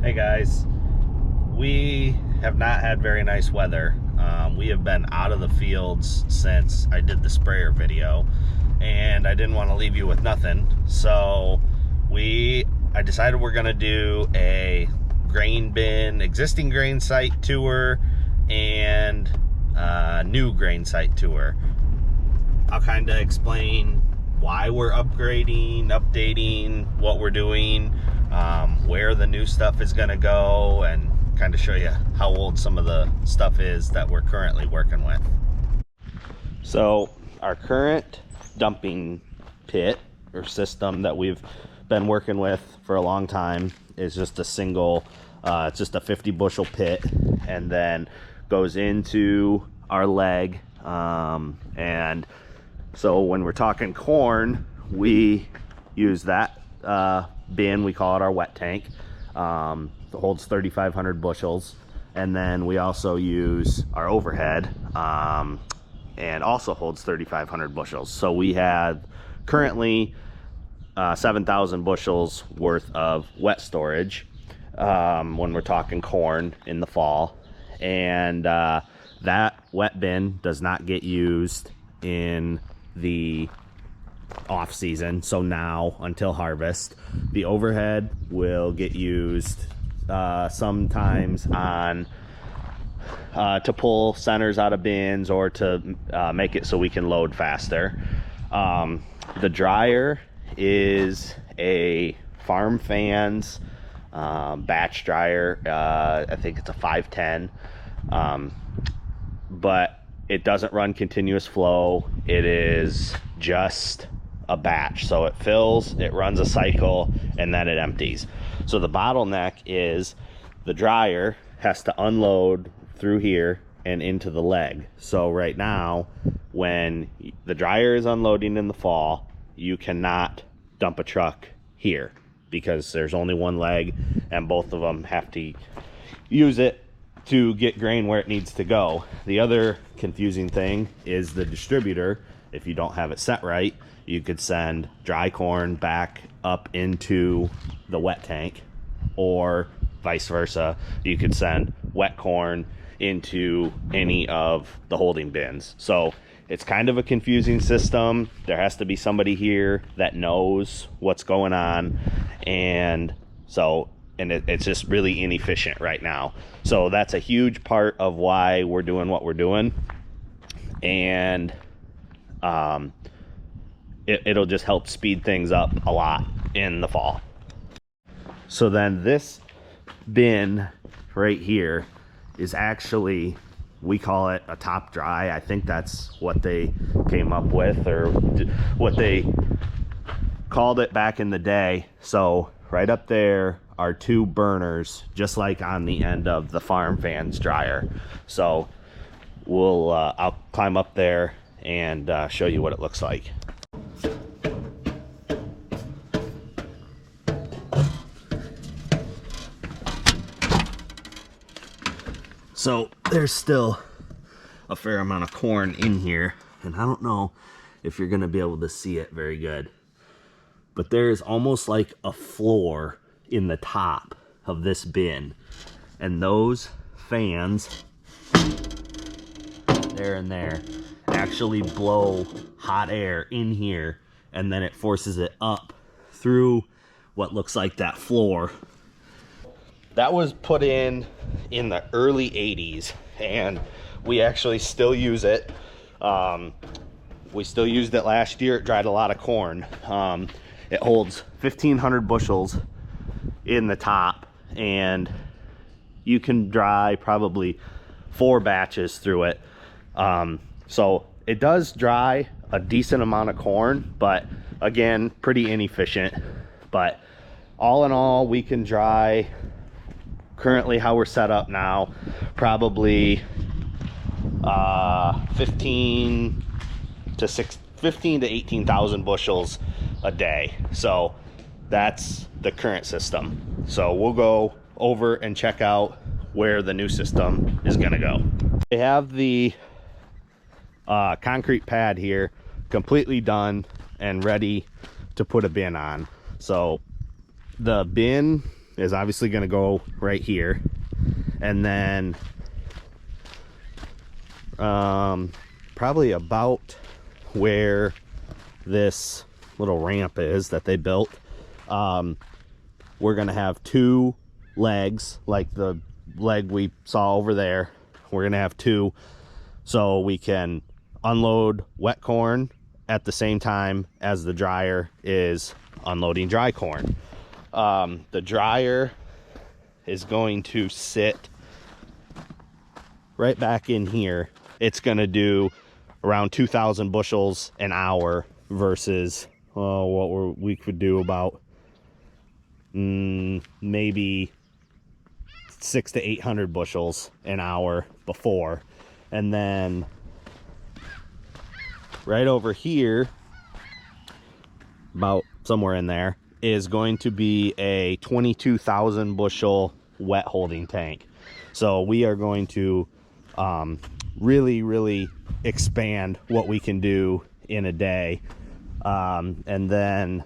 Hey guys, we have not had very nice weather. We have been out of the fields since I did the sprayer video, and I didn't want to leave you with nothing. So I decided we're gonna do a grain bin, existing grain site tour and new grain site tour. I'll kind of explain why we're upgrading, updating what we're doing, where the new stuff is going to go, and kind of show you how old some of the stuff is that we're currently working with. So our current dumping pit or system that we've been working with for a long time is just a single, it's just a 50 bushel pit, and then goes into our leg. And so when we're talking corn, we use that bin, we call it our wet tank. It holds 3,500 bushels. And then we also use our overhead, and also holds 3,500 bushels. So we have currently 7,000 bushels worth of wet storage when we're talking corn in the fall. And that wet bin does not get used in the off season, so now until harvest. The overhead will get used sometimes on to pull centers out of bins or to make it so we can load faster. The dryer is a Farm Fans batch dryer. I think it's a 510, but it doesn't run continuous flow. It is just a batch. So it fills, it runs a cycle, and then it empties. So the bottleneck is the dryer has to unload through here and into the leg. So right now, when the dryer is unloading in the fall, you cannot dump a truck here because there's only one leg and both of them have to use it to get grain where it needs to go. The other confusing thing is the distributor. If you don't have it set right, you could send dry corn back up into the wet tank, or vice versa. You could send wet corn into any of the holding bins. So it's kind of a confusing system. There has to be somebody here that knows what's going on, and it's just really inefficient right now. So that's a huge part of why we're doing what we're doing. And it'll just help speed things up a lot in the fall. So then this bin right here is actually, we call it a top dry. I think that's what they came up with, or what they called it back in the day. So right up there are two burners, just like on the end of the Farm Fans dryer. So I'll climb up there and show you what it looks like. So there's still a fair amount of corn in here, and I don't know if you're gonna be able to see it very good, but there's almost like a floor in the top of this bin, and those fans there and there actually blow hot air in here, and then it forces it up through what looks like that floor. That was put in the early 80s, and we actually still use it. We still used it last year. It dried a lot of corn. It holds 1,500 bushels in the top, and you can dry probably 4 batches through it. So it does dry a decent amount of corn, but again, pretty inefficient. But all in all, we can dry, currently how we're set up now, probably 15 to 18,000 bushels a day. So that's the current system. So we'll go over and check out where the new system is gonna go. They have the concrete pad here completely done and ready to put a bin on. So the bin is obviously going to go right here, and then probably about where this little ramp is that they built, we're going to have two legs, like the leg we saw over there. We're going to have two, so we can unload wet corn at the same time as the dryer is unloading dry corn. The dryer is going to sit right back in here. It's going to do around 2,000 bushels an hour versus what we could do about maybe 600 to 800 bushels an hour before. And then right over here, about somewhere in there, is going to be a 22,000 bushel wet holding tank. So we are going to really expand what we can do in a day. And then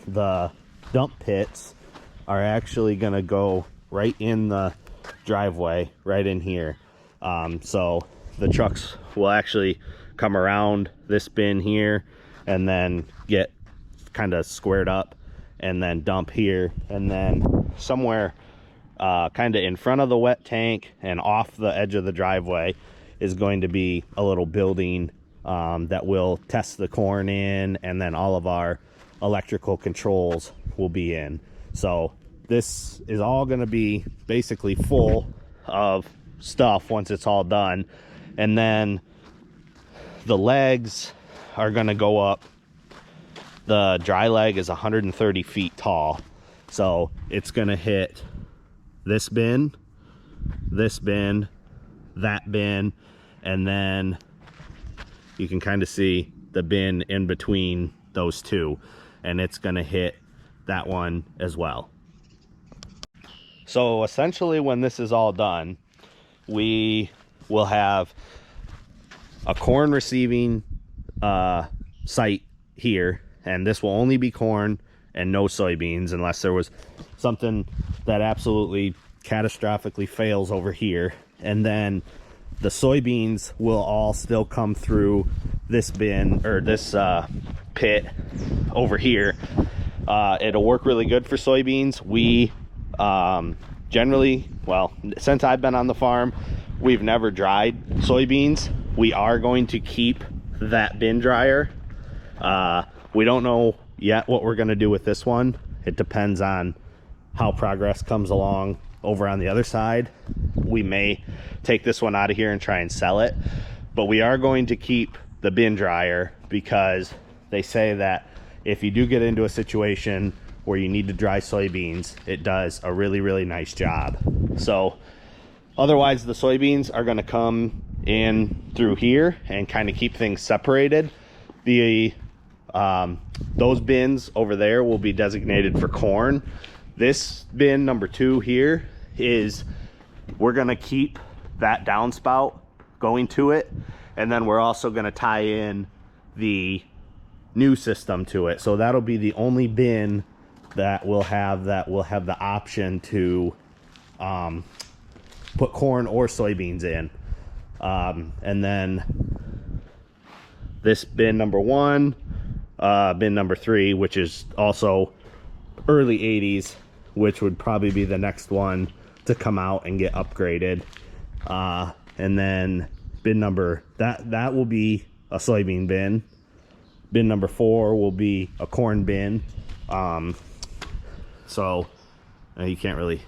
the dump pits are actually going to go right in the driveway, right in here. So the trucks will actually come around this bin here and then get kind of squared up and then dump here, and then somewhere kind of in front of the wet tank and off the edge of the driveway is going to be a little building that will test the corn in, and then all of our electrical controls will be in. So this is all going to be basically full of stuff once it's all done. And then the legs are going to go up. The dry leg is 130 feet tall, so it's going to hit this bin, that bin, and then you can kind of see the bin in between those two, and it's going to hit that one as well. So essentially, when this is all done, we will have a corn receiving site here, and this will only be corn and no soybeans unless there was something that absolutely catastrophically fails over here. And then the soybeans will all still come through this bin, or this pit over here. It'll work really good for soybeans. We generally, well, since I've been on the farm, we've never dried soybeans. We are going to keep that bin dryer. We don't know yet what we're going to do with this one. It depends on how progress comes along over on the other side. We may take this one out of here and try and sell it, but we are going to keep the bin dryer because they say that if you do get into a situation where you need to dry soybeans, it does a really nice job. So otherwise, the soybeans are going to come in through here and kind of keep things separated. Those bins over there will be designated for corn. This bin number 2 here is, we're going to keep that downspout going to it, and then we're also going to tie in the new system to it. So that'll be the only bin that will have the option to put corn or soybeans in. And then this bin number 1, bin number 3, which is also early 80s, which would probably be the next one to come out and get upgraded. And then bin number, that will be a soybean bin. Bin number 4 will be a corn bin. So you can't really,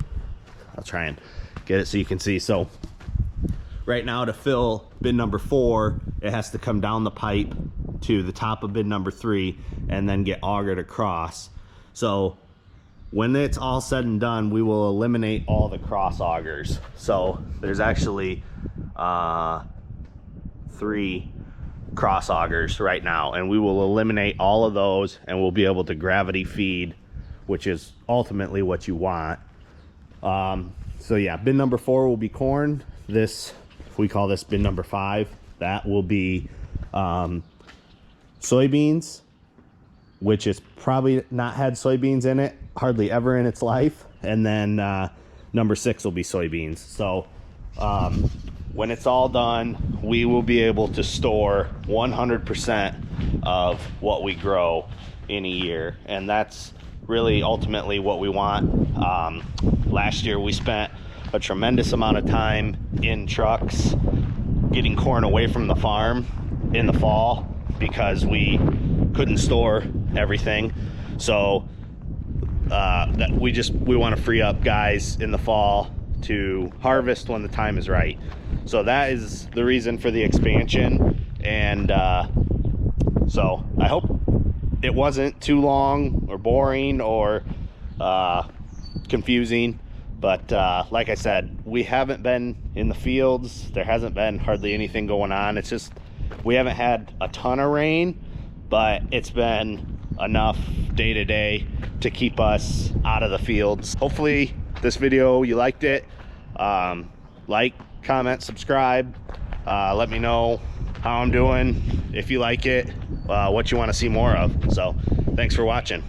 I'll try and get it so you can see. So right now, to fill bin number 4, it has to come down the pipe to the top of bin number 3 and then get augered across. So when it's all said and done, we will eliminate all the cross augers. So there's actually 3 cross augers right now, and we will eliminate all of those, and we'll be able to gravity feed, which is ultimately what you want. So yeah, bin number 4 will be corn. This, we call this bin number 5. That will be soybeans, which is probably not had soybeans in it hardly ever in its life. and then number 6 will be soybeans. So when it's all done, we will be able to store 100% of what we grow in a year, and that's really ultimately what we want. Last year we spent a tremendous amount of time in trucks getting corn away from the farm in the fall because we couldn't store everything. So that we want to free up guys in the fall to harvest when the time is right. So that is the reason for the expansion. And so I hope it wasn't too long or boring or confusing, but like I said, we haven't been in the fields. There hasn't been hardly anything going on. It's just we haven't had a ton of rain, but it's been enough day to day to keep us out of the fields. Hopefully this video, you liked it. Like, comment, subscribe. Let me know how I'm doing, if you like it, what you want to see more of. So thanks for watching.